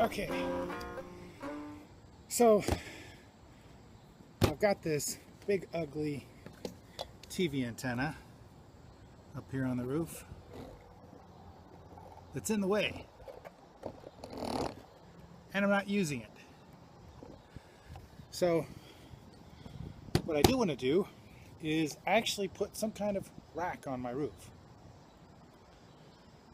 Okay, so I've got this big ugly TV antenna up here on the roof that's in the way, and I'm not using it. So what I do want to do is actually put some kind of rack on my roof.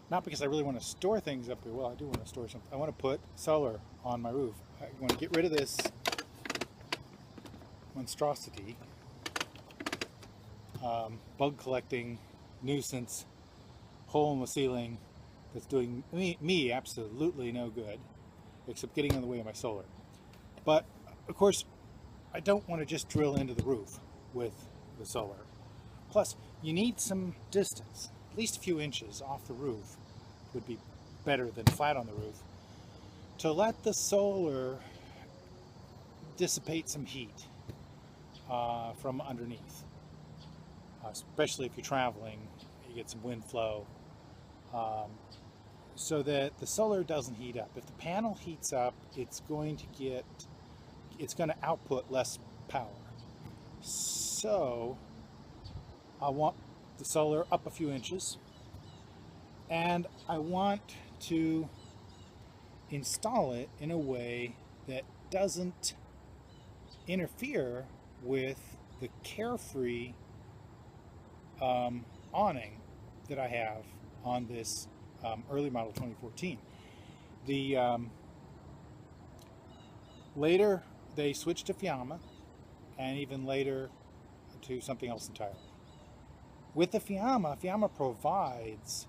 Not because I really want to store things up there. Well, I do want to store something. I want to put solar on my roof. I want to get rid of this monstrosity, bug collecting nuisance hole in the ceiling that's doing me absolutely no good, except getting in the way of my solar. But of course, I don't want to just drill into the roof with the solar. Plus, you need some distance. At least a few inches off the roof would be better than flat on the roof, to let the solar dissipate some heat from underneath. Especially if you're traveling, you get some wind flow, so that the solar doesn't heat up. If the panel heats up, it's going to output less power. So I want the solar up a few inches, and I want to install it in a way that doesn't interfere with the Carefree awning that I have on this early model 2014. Later they switched to Fiamma, and even later to something else entirely. With the Fiamma provides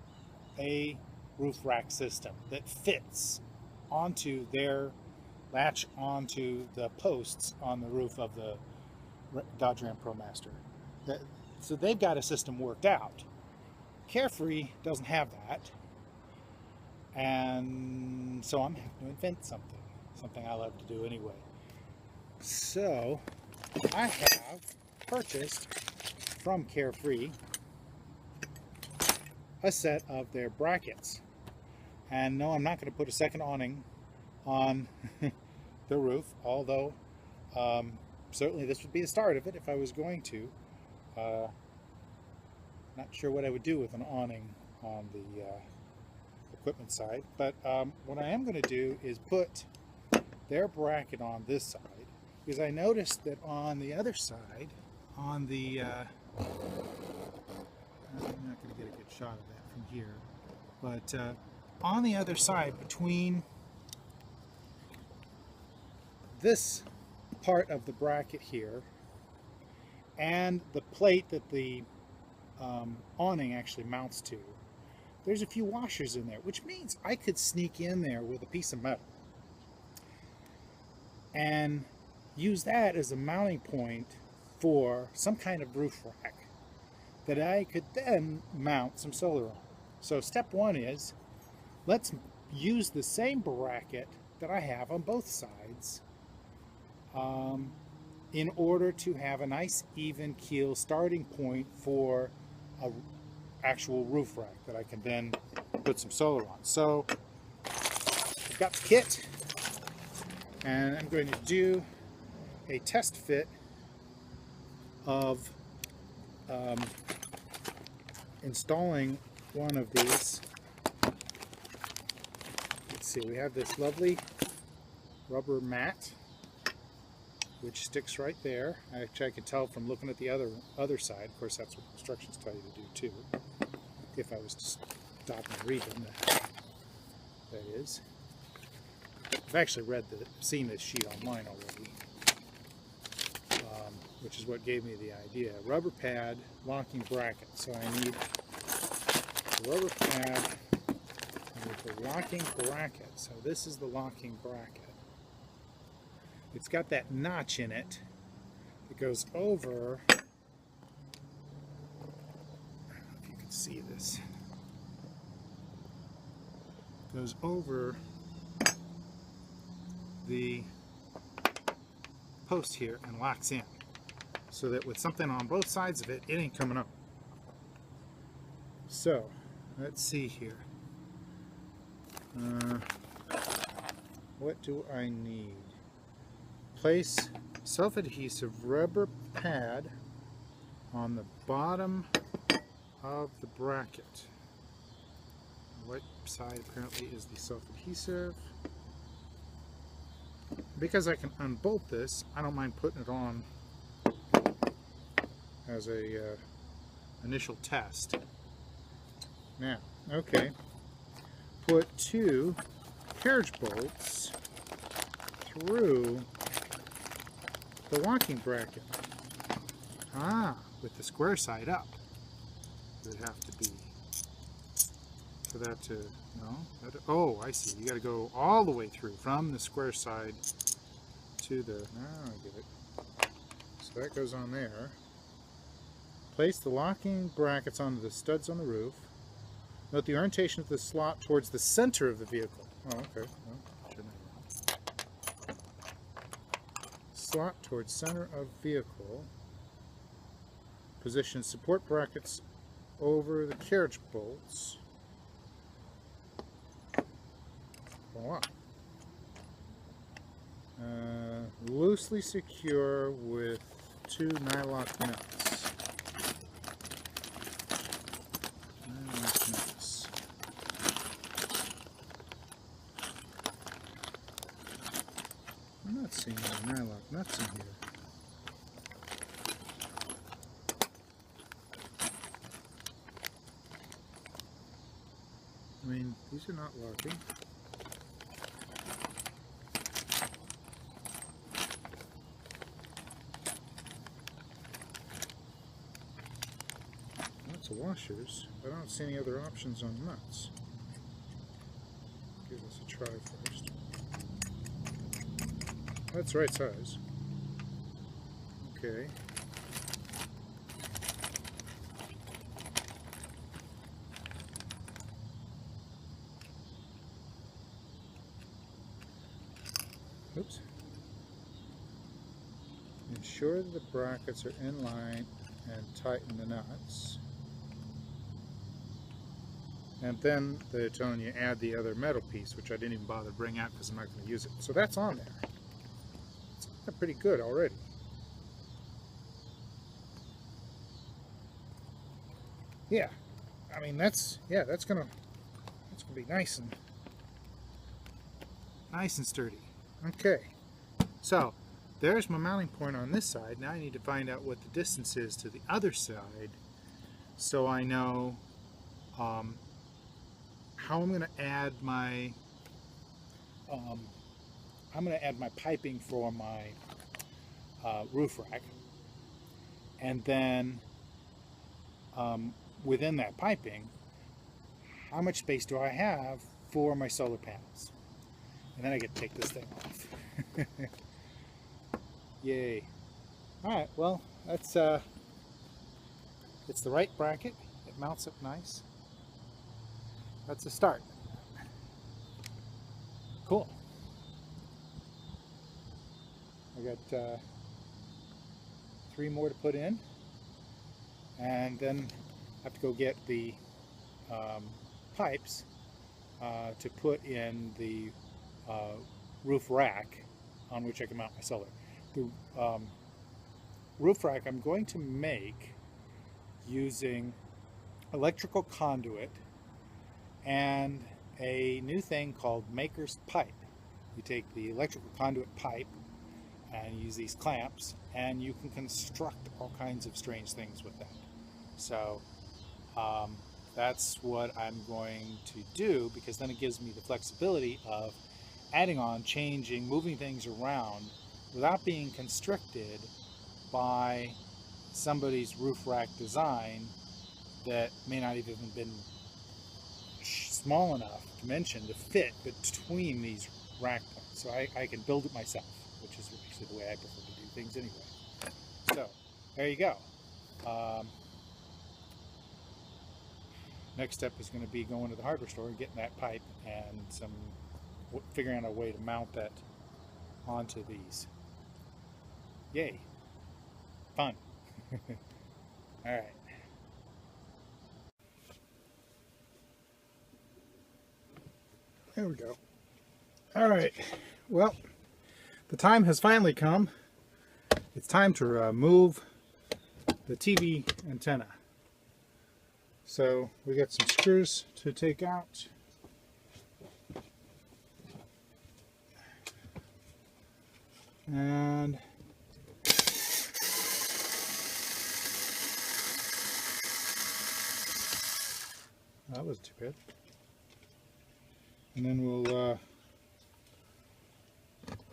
a roof rack system that fits onto latch onto the posts on the roof of the Dodge Ram ProMaster. So they've got a system worked out. Carefree doesn't have that, and so I'm having to invent something I love to do anyway. So I have purchased from Carefree a set of their brackets. And no, I'm not going to put a second awning on the roof, although certainly this would be the start of it if I was going to. Not sure what I would do with an awning on the equipment side, but what I am going to do is put their bracket on this side, because I noticed that on the other side, on the I'm not going to get a good shot of that from here, but on the other side, between this part of the bracket here and the plate that the awning actually mounts to, there's a few washers in there, which means I could sneak in there with a piece of metal and use that as a mounting point for some kind of roof rack that I could then mount some solar on. So step one is, let's use the same bracket that I have on both sides in order to have a nice even keel starting point for an actual roof rack that I can then put some solar on. So I've got the kit, and I'm going to do a test fit of installing one of these. Let's see, we have this lovely rubber mat which sticks right there. Actually, I could tell from looking at the other side. Of course, that's what instructions tell you to do too. If I was to stop and read them, that is. I've actually seen this sheet online already, which is what gave me the idea. Rubber pad, locking bracket. So I need the rubber pad, I need the locking bracket. So this is the locking bracket. It's got that notch in it that goes over, I don't know if you can see this, goes over the post here and locks in, so that with something on both sides of it, it ain't coming up. So let's see here. What do I need? Place self-adhesive rubber pad on the bottom of the bracket. The right side apparently is the self-adhesive. Because I can unbolt this, I don't mind putting it on as a initial test. Now, okay, put 2 carriage bolts through the locking bracket. With the square side up. It would have to be for that to, no? Oh, I see. You got to go all the way through from the square side to the, I get it. So that goes on there. Place the locking brackets onto the studs on the roof. Note the orientation of the slot towards the center of the vehicle. Oh, okay. Well, shouldn't have. Slot towards center of vehicle. Position support brackets over the carriage bolts. Voila. Loosely secure with 2 nylock nuts. I'm not seeing any nylock nuts in here. I mean, these are not locking. Lots of washers, but I don't see any other options on nuts. Give this a try first. That's the right size. Okay. Oops. Ensure that the brackets are in line and tighten the nuts. And then they're telling you add the other metal piece, which I didn't even bother to bring out because I'm not going to use it. So that's on there. It's pretty good already. Yeah, I mean that's gonna be nice and sturdy. Okay, so there's my mounting point on this side. Now I need to find out what the distance is to the other side, so I know how I'm going to add my piping for my roof rack, and then within that piping, how much space do I have for my solar panels? And then I get to take this thing off. Yay. Alright, well, that's it's the right bracket. It mounts up nice. That's a start. Cool. I got 3 more to put in, and then I have to go get the pipes to put in the roof rack on which I can mount my solar. The roof rack I'm going to make using electrical conduit and a new thing called maker's pipe. You take the electrical conduit pipe and use these clamps, and you can construct all kinds of strange things with that. So that's what I'm going to do, because then it gives me the flexibility of adding on, changing, moving things around without being constricted by somebody's roof rack design that may not have even been small enough to mention to fit between these rack points. So I can build it myself, which is actually the way I prefer to do things anyway. So there you go. Next step is going to be going to the hardware store and getting that pipe and figuring out a way to mount that onto these. Yay! Fun! Alright. There we go. Alright, well, the time has finally come. It's time to remove the TV antenna. So we got some screws to take out. And that wasn't too bad. And then we'll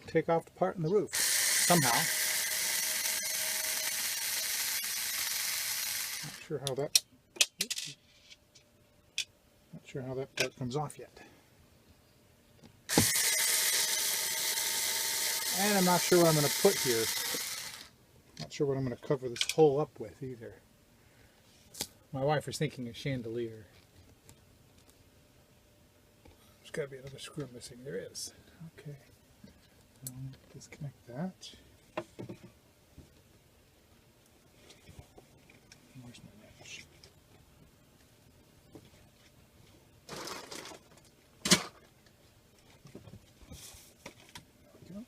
take off the part in the roof somehow. Not sure how that part comes off yet. And I'm not sure what I'm going to put here. Not sure what I'm going to cover this hole up with either. My wife was thinking a chandelier. There's got to be another screw missing. There is. Okay. Disconnect that. Where's my wrench? There we go.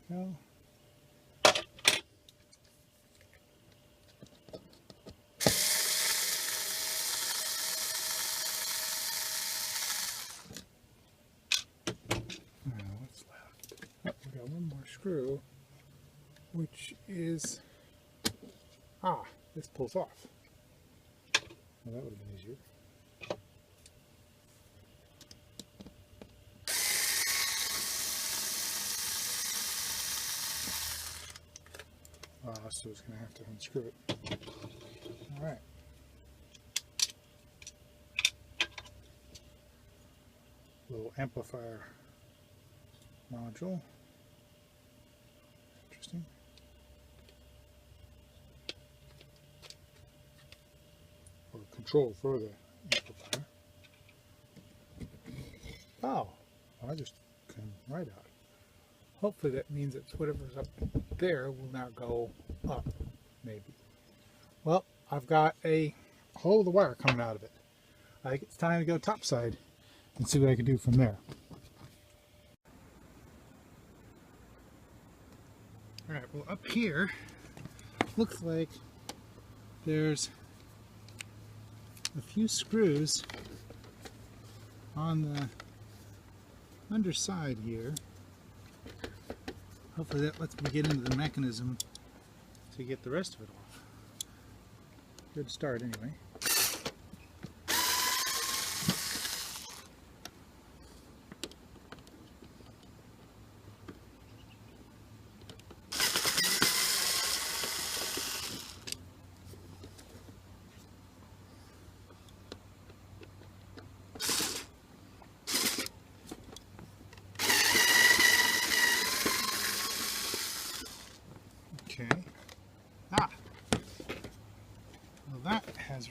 Go. What's left? Oh, we got one more screw, which is this pulls off. Well, that would have been easier. So it's going to have to unscrew it. Alright. Little amplifier module. Interesting. Or control for the amplifier. Oh, I just came right out. Hopefully that means that whatever's up there will now go up, maybe. Well, I've got a hole of the wire coming out of it. I think it's time to go topside and see what I can do from there. Alright, well up here, looks like there's a few screws on the underside here. Hopefully that lets me get into the mechanism to get the rest of it off. Good start anyway. Well, that has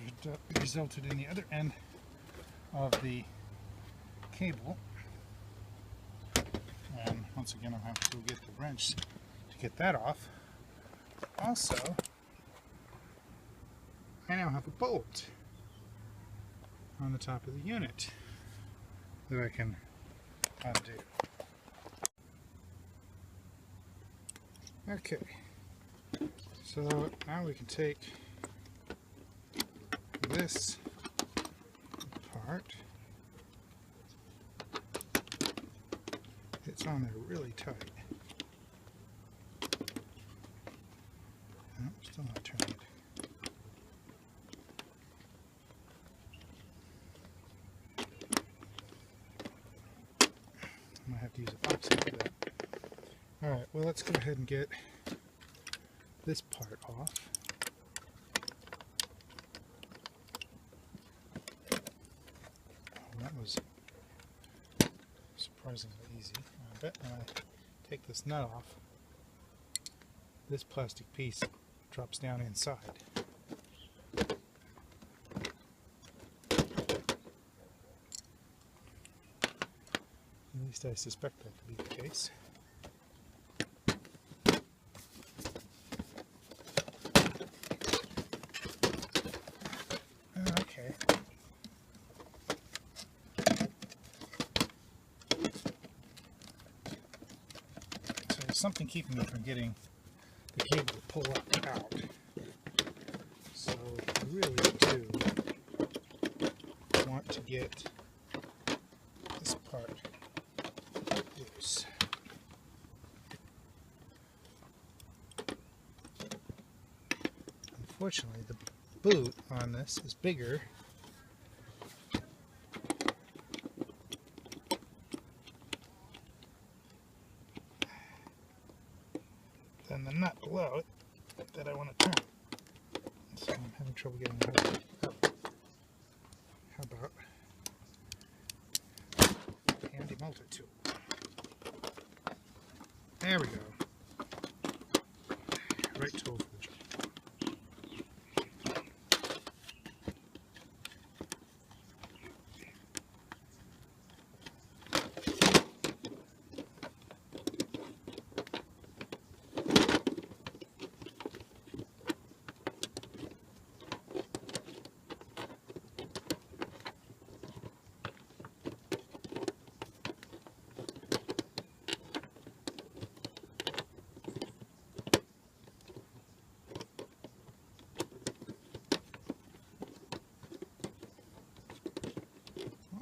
resulted in the other end of the cable, and once again I'll have to go get the wrench to get that off. Also, I now have a bolt on the top of the unit that I can undo. Okay, so now we can take this apart. It's on there really tight. No, still not turning it. I might have to use a box for that. Alright, well, let's go ahead and get this part off. Oh, that was surprisingly easy. I bet when I take this nut off, this plastic piece drops down inside. At least I suspect that to be the case. Okay. So there's something keeping me from getting the cable to pull up out. So I really do want to get this part loose. Unfortunately, the boot on this is bigger than the nut below it that I want to turn. So I'm having trouble getting it out. How about a handy multi-tool? There we go. Right tool for the job.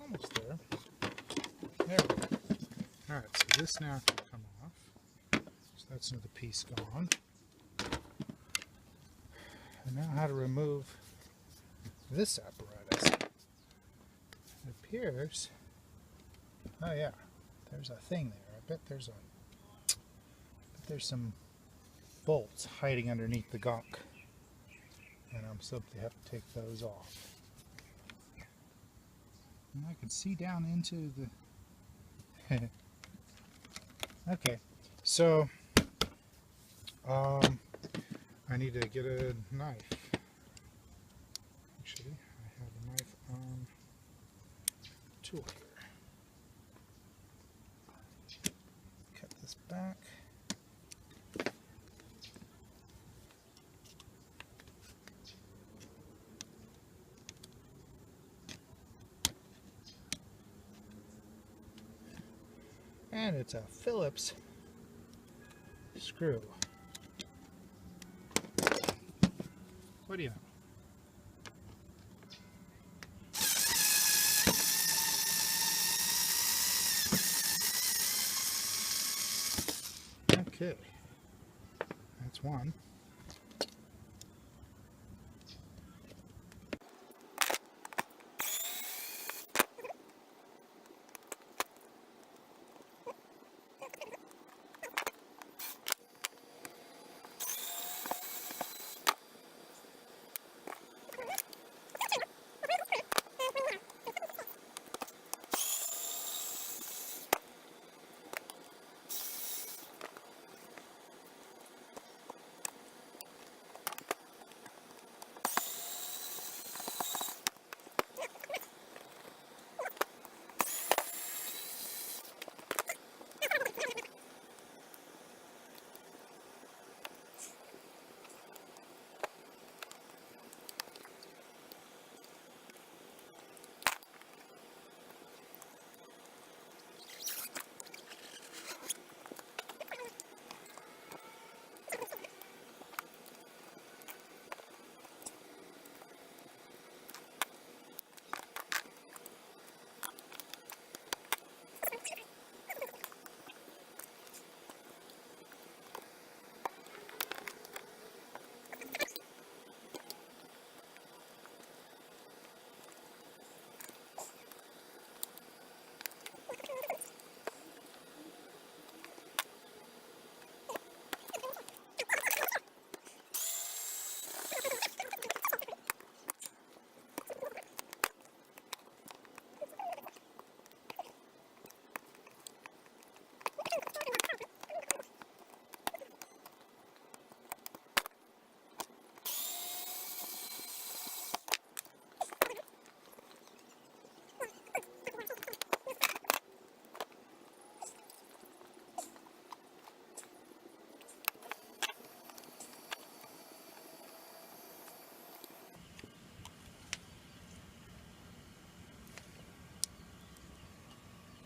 Almost there. There we go. Alright, so this now can come off. So that's another piece gone. And now how to remove this apparatus. It appears, oh yeah, there's a thing there. I bet there's some bolts hiding underneath the gunk. And I'm simply have to take those off. And I can see down into the okay, so I need to get a knife. Actually, I have a knife on tool here. Cut this back. And it's a Phillips screw. What do you know? Okay, that's one.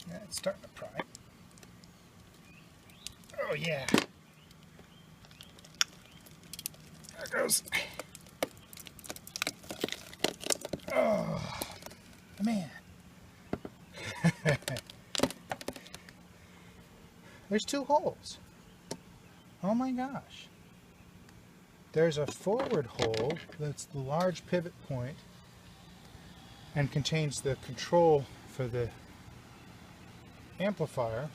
Yeah, it's starting to pry. Oh yeah. There it goes. Oh, man. There's 2 holes. Oh my gosh. There's a forward hole that's the large pivot point and contains the control for the amplifier.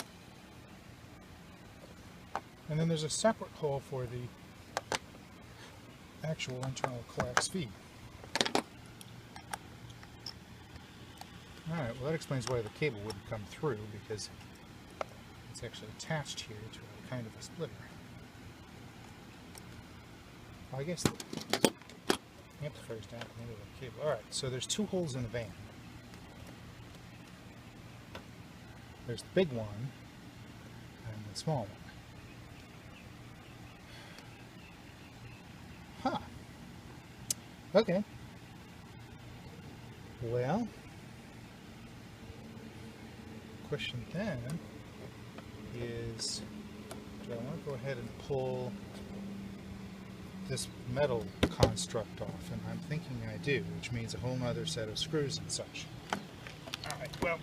And then there's a separate hole for the actual internal coax feed. Alright, well that explains why the cable wouldn't come through, because it's actually attached here to a kind of a splitter. Well, I guess the amplifier's down at the end of the cable. Alright, so there's 2 holes in the van. There's the big one and the small one. Huh. Okay. Well, question then is, do I want to go ahead and pull this metal construct off? And I'm thinking I do, which means a whole nother set of screws and such. Alright, well,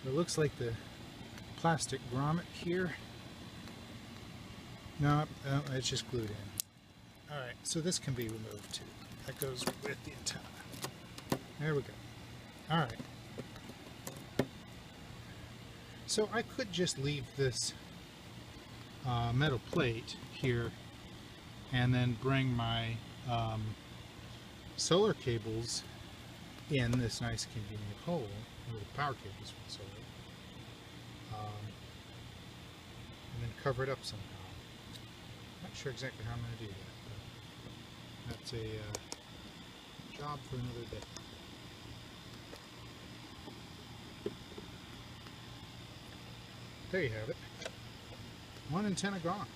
it looks like the plastic grommet here. No, it's just glued in. Alright, so this can be removed too. That goes with the antenna. There we go. Alright. So I could just leave this metal plate here and then bring my solar cables in this nice convenient hole, where the power cables for the solar, and then cover it up somehow. Not sure exactly how I'm going to do that, but that's a job for another day. There you have it. One antenna gone.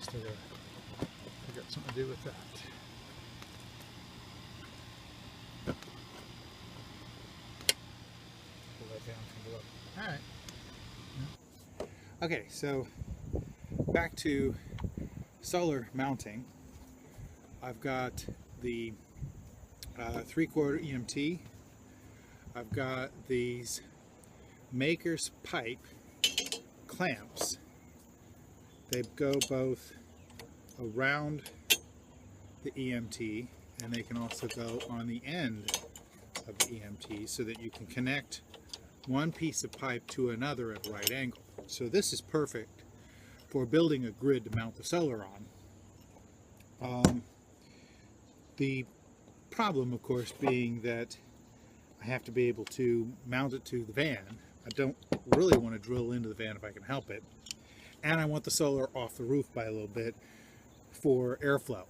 Still gotta figure out something to do with that. Pull that down from below. Alright. Okay, so back to solar mounting. I've got the 3/4 EMT. I've got these Maker's pipe clamps. They go both around the EMT, and they can also go on the end of the EMT, so that you can connect one piece of pipe to another at a right angle. So this is perfect for building a grid to mount the solar on. The problem, of course, being that I have to be able to mount it to the van. I don't really want to drill into the van if I can help it. And I want the solar off the roof by a little bit for airflow.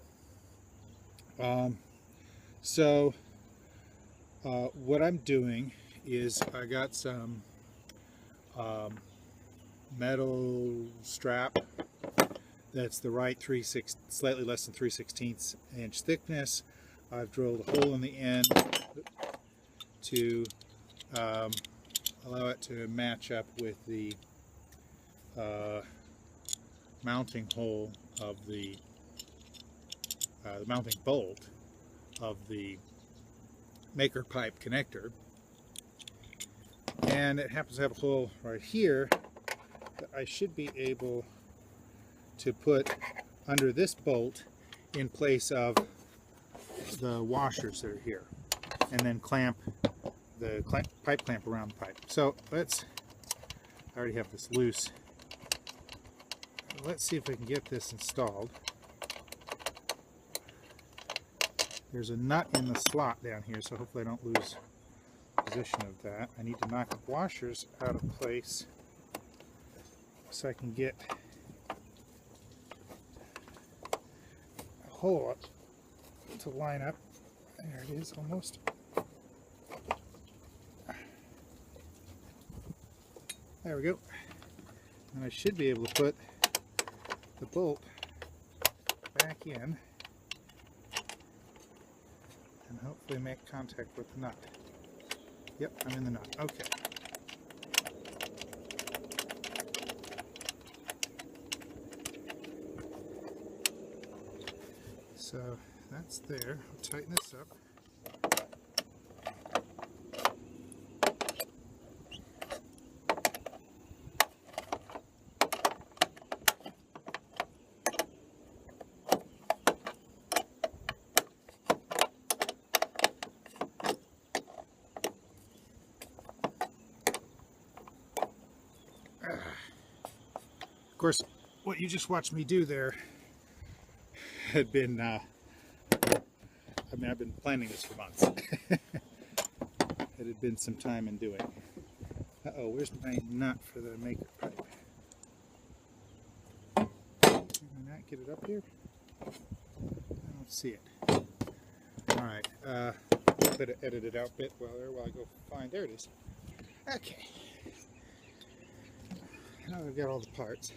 What I'm doing is I got some metal strap that's the right slightly less than 3/16 inch thickness. I've drilled a hole in the end to allow it to match up with the mounting hole of the mounting bolt of the Maker pipe connector, and it happens to have a hole right here that I should be able to put under this bolt in place of the washers that are here, and then clamp the pipe clamp around the pipe. So I already have this loose. Let's see if we can get this installed. There's a nut in the slot down here, so hopefully I don't lose position of that. I need to knock the washers out of place so I can get a hole to line up. There it is, almost. There we go. And I should be able to put the bolt back in and hope successfully make contact with the nut. Yep, I'm in the nut. Okay. So that's there. I'll tighten this up. Of course, what you just watched me do there had been, I mean, I've been planning this for months. It had been some time in doing. Uh-oh, where's my nut for the maker pipe? Can I not get it up here? I don't see it. Alright, better edit it out a bit while I go find, there it is. Okay. Now I've got all the parts.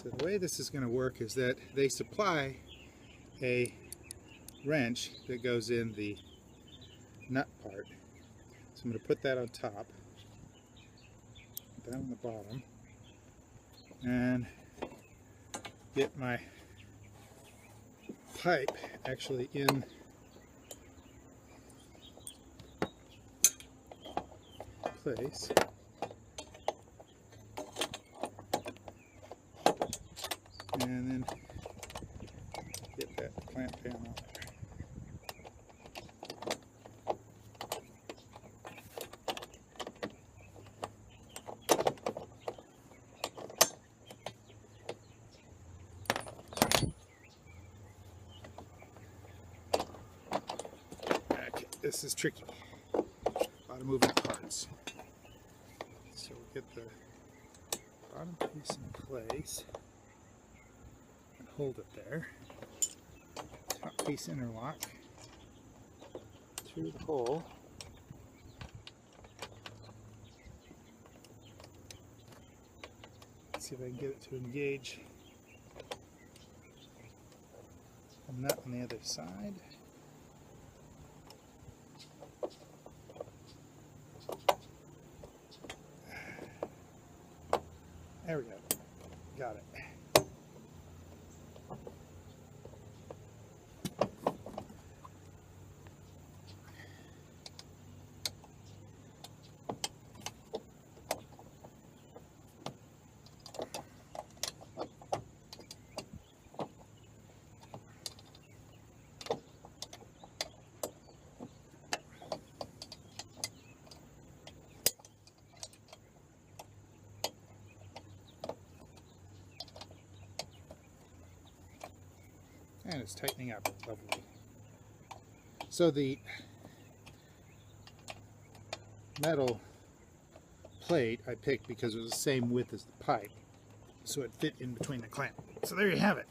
So the way this is going to work is that they supply a wrench that goes in the nut part. So I'm going to put that on top, down on the bottom, and get my pipe actually in place. And then get that clamp down on there. Okay, this is tricky. A lot of moving parts. So we'll get the bottom piece in place. Hold it there. Top piece interlock through the hole. Let's see if I can get it to engage the nut on the other side. There we go. Got it. And it's tightening up lovely. So the metal plate I picked because it was the same width as the pipe, so it fit in between the clamp. So there you have it.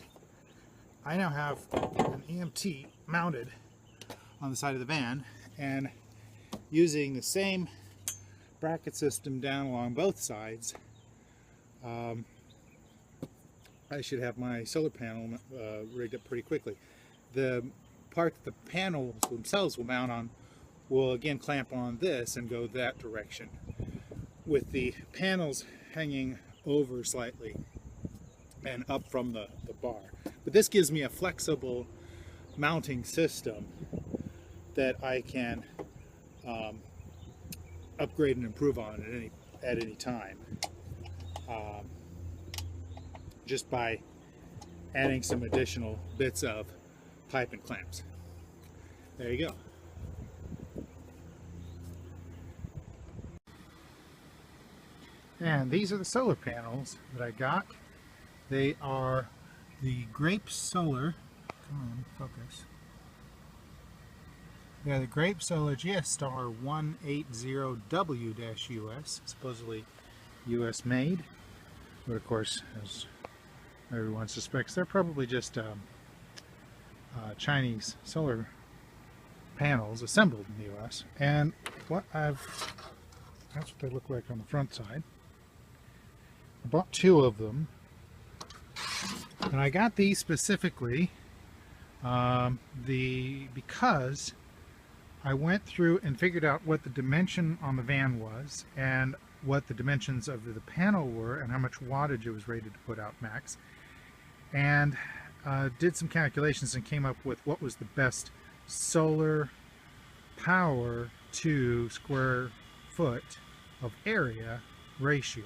I now have an EMT mounted on the side of the van, and using the same bracket system down along both sides, I should have my solar panel rigged up pretty quickly. The part that the panels themselves will mount on will again clamp on this and go that direction, with the panels hanging over slightly and up from the bar. But this gives me a flexible mounting system that I can upgrade and improve on at any time. Just by adding some additional bits of pipe and clamps. There you go. And these are the solar panels that I got. They are the Grape Solar, come on, focus. Yeah, the Grape Solar GS-Star 180W-US, supposedly US made, but of course, as everyone suspects, they're probably just Chinese solar panels assembled in the US. And that's what they look like on the front side. I bought 2 of them, and I got these specifically Because I went through and figured out what the dimension on the van was and what the dimensions of the panel were and how much wattage it was rated to put out max, and did some calculations and came up with what was the best solar power to square foot of area ratio.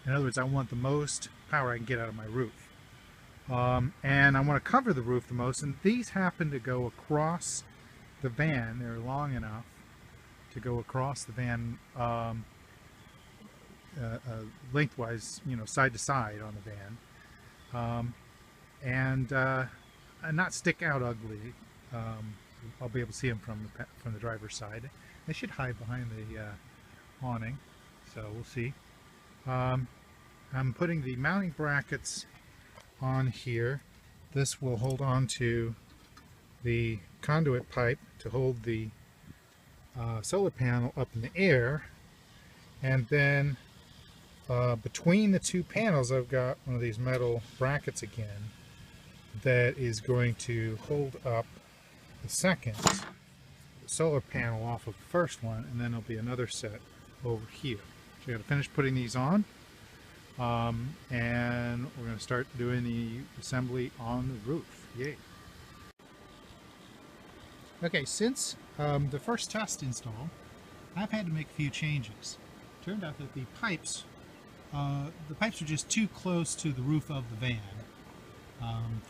In other words, I want the most power I can get out of my roof. And I want to cover the roof the most, and these happen to go across the van. They're long enough to go across the van lengthwise, you know, side to side on the van, and not stick out ugly. I'll be able to see them from the driver's side. They should hide behind the awning, so we'll see. I'm putting the mounting brackets on here. This will hold on to the conduit pipe to hold the solar panel up in the air, and then between the two panels I've got one of these metal brackets again that is going to hold up the second solar panel off of the first one, and then there'll be another set over here. So I got to finish putting these on, and we're going to start doing the assembly on the roof. Yay! Okay, since the first test install, I've had to make a few changes. Turned out that the pipes are just too close to the roof of the van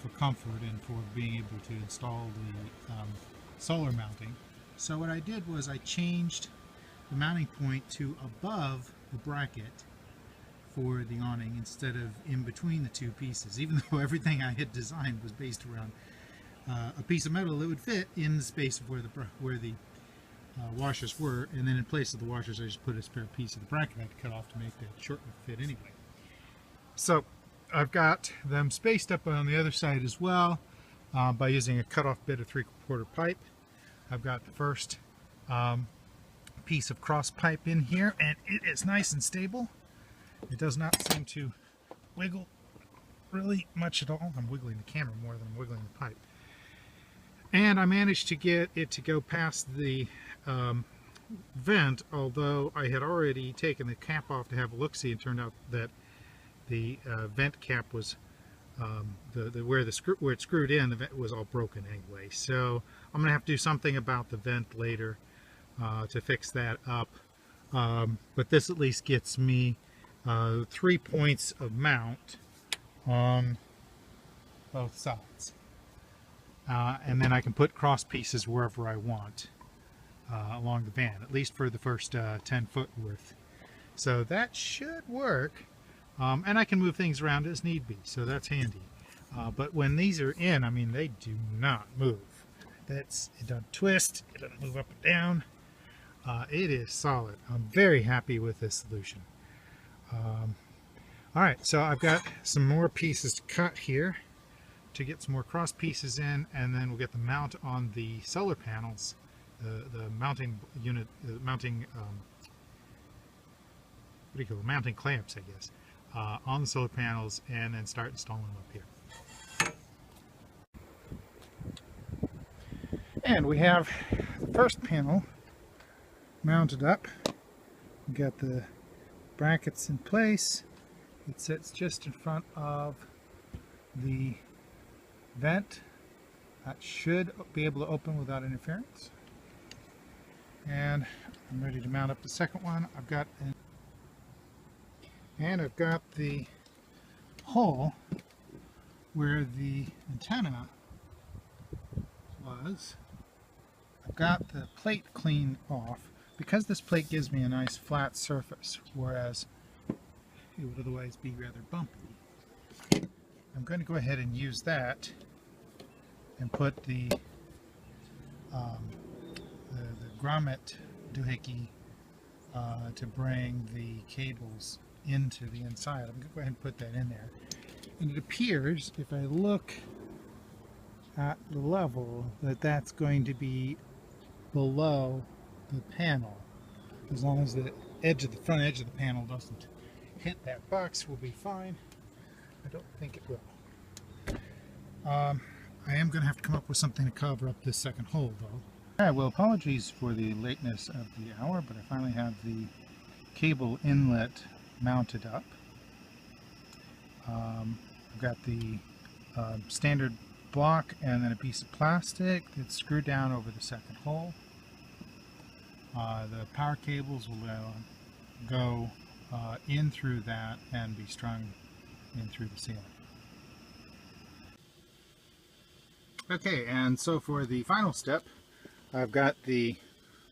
for comfort and for being able to install the solar mounting. So what I did was I changed the mounting point to above the bracket for the awning instead of in between the two pieces, even though everything I had designed was based around a piece of metal that would fit in the space of where the washers were, and then in place of the washers I just put a spare piece of the bracket I had to cut off to make that shorten the fit anyway. So I've got them spaced up on the other side as well by using a cut-off bit of 3/4 pipe. I've got the first piece of cross pipe in here, and it is nice and stable. It does not seem to wiggle really much at all. I'm wiggling the camera more than I'm wiggling the pipe. And I managed to get it to go past the vent, although I had already taken the cap off to have a look-see, and turned out that the vent cap was where it's screwed in, the vent was all broken anyway. So I'm gonna have to do something about the vent later to fix that up. But this at least gets me 3 points of mount on both sides. And then I can put cross pieces wherever I want along the van, at least for the first 10 foot worth. So that should work. And I can move things around as need be, so that's handy. But when these are in, I mean, they do not move. It doesn't twist, it doesn't move up and down. It is solid. I'm very happy with this solution. Alright, so I've got some more pieces to cut here to get some more cross pieces in, and then we'll get the mount on the solar panels, the mounting unit, mounting mounting clamps, I guess, on the solar panels, and then start installing them up here. And we have the first panel mounted up. We got the brackets in place. It sits just in front of the vent. That should be able to open without interference. And I'm ready to mount up the second one. I've got the hole where the antenna was. I've got the plate cleaned off because this plate gives me a nice flat surface, whereas it would otherwise be rather bumpy. I'm going to go ahead and use that and put the grommet doohickey to bring the cables into the inside. I'm going to go ahead and put that in there. And it appears, if I look at the level, that that's going to be below the panel. As long as the front edge of the panel doesn't hit that box, we'll be fine. I don't think it will. I am going to have to come up with something to cover up this second hole, though. Alright, well, apologies for the lateness of the hour, but I finally have the cable inlet mounted up. I've got the standard block and then a piece of plastic that's screwed down over the second hole. The power cables will go in through that and be strung in through the ceiling. Okay, and so for the final step, I've got the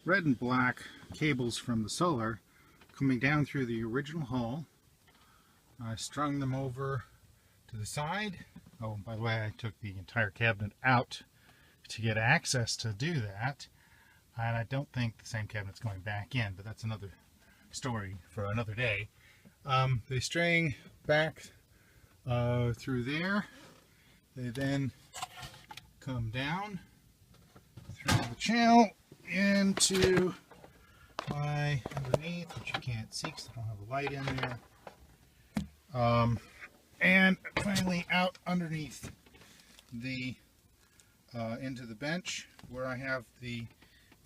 red and black cables from the solar coming down through the original hole. I strung them over to the side. Oh, by the way, I took the entire cabinet out to get access to do that. And I don't think the same cabinet's going back in, but that's another story for another day. They string back through there. They then come down through the channel into my underneath, which you can't see because I don't have a light in there. And finally out underneath the into the bench where I have the,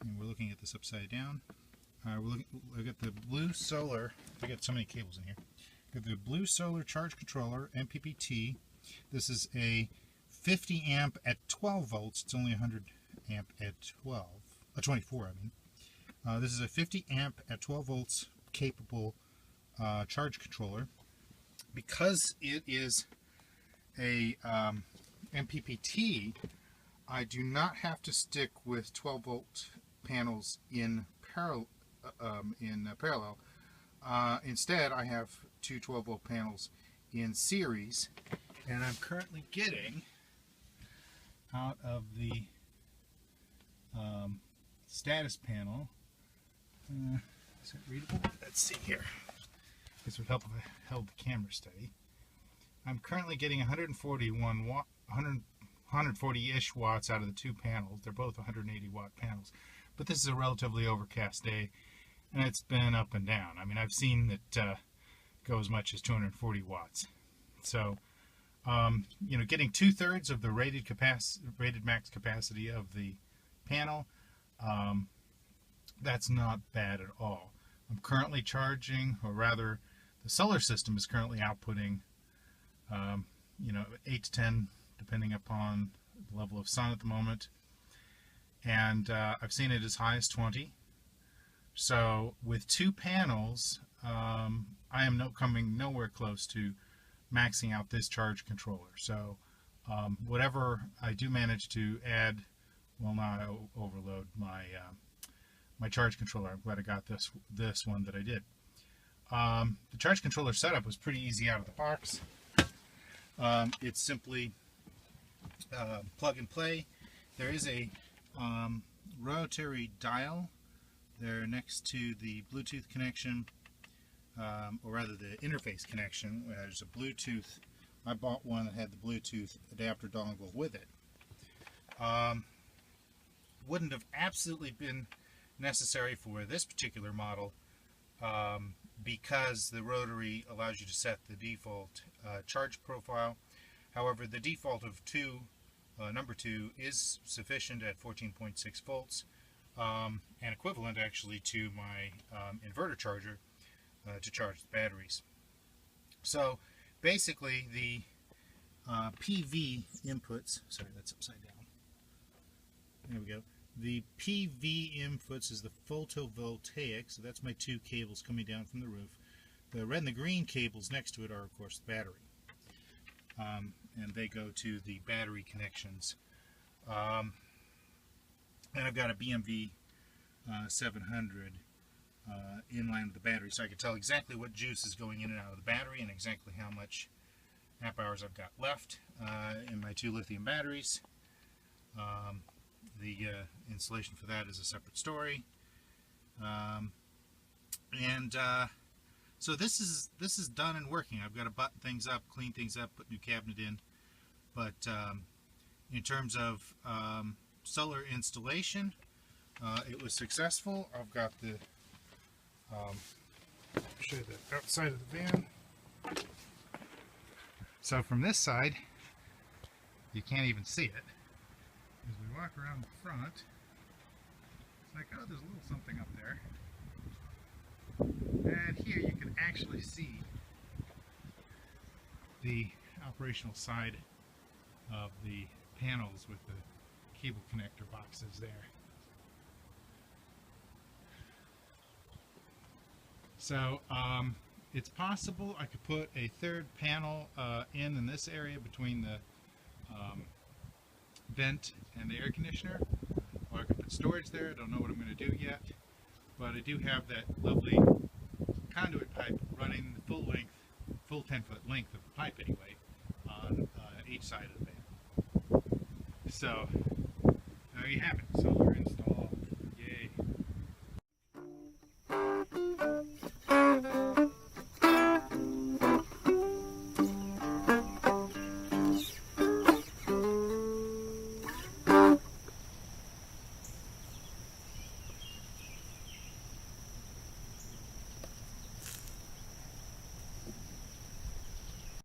and we're looking at this upside down. We've got the blue solar. I got so many cables in here. Got the blue solar charge controller MPPT. This is a 50 amp at 12 volts. It's only 100 amp at 24. I mean, this is a 50 amp at 12 volts capable charge controller. Because it is a MPPT, I do not have to stick with 12 volt panels in parallel. Instead, I have two 12 volt panels in series, and I'm currently getting out of the status panel. Is it readable? Let's see here. This would help if I held the camera steady. I'm currently getting 140-ish watts out of the two panels. They're both 180 watt panels. But this is a relatively overcast day, and it's been up and down. I mean, I've seen that go as much as 240 watts. So, you know, getting 2/3 of the rated max capacity of the panel, that's not bad at all. I'm currently charging, or rather, the solar system is currently outputting, you know, 8 to 10, depending upon the level of sun at the moment. And I've seen it as high as 20. So with two panels, I am coming nowhere close to maxing out this charge controller. So whatever I do manage to add will not overload my my charge controller. I'm glad I got this one that I did. The charge controller setup was pretty easy out of the box. It's simply plug and play. There is a rotary dial there next to the Bluetooth connection, or rather the interface connection. There's a Bluetooth. I bought one that had the Bluetooth adapter dongle with it. Wouldn't have absolutely been necessary for this particular model, because the rotary allows you to set the default charge profile. However, the default of number 2 is sufficient at 14.6 volts, and equivalent actually to my inverter charger to charge the batteries. So basically the PV inputs, sorry, that's upside down. There we go. The PV inputs is the photovoltaic, so that's my two cables coming down from the roof. The red and the green cables next to it are, of course, the battery. And they go to the battery connections. And I've got a BMV 700 in line with the battery, so I can tell exactly what juice is going in and out of the battery and exactly how much amp hours I've got left in my two lithium batteries. The installation for that is a separate story. So this is done and working. I've got to button things up, clean things up, put new cabinet in. But in terms of solar installation, it was successful. I've got the show you the outside of the van. So from this side, You can't even see it. As we walk around the front, it's like, oh, there's a little something up there. And here you can actually see the operational side of the panels with the cable connector boxes there. So it's possible I could put a third panel in this area between the vent and the air conditioner, or I could put storage there. I don't know what I'm going to do yet, but I do have that lovely conduit pipe running the full 10-foot length of the pipe anyway, on each side of the van. So there you have it.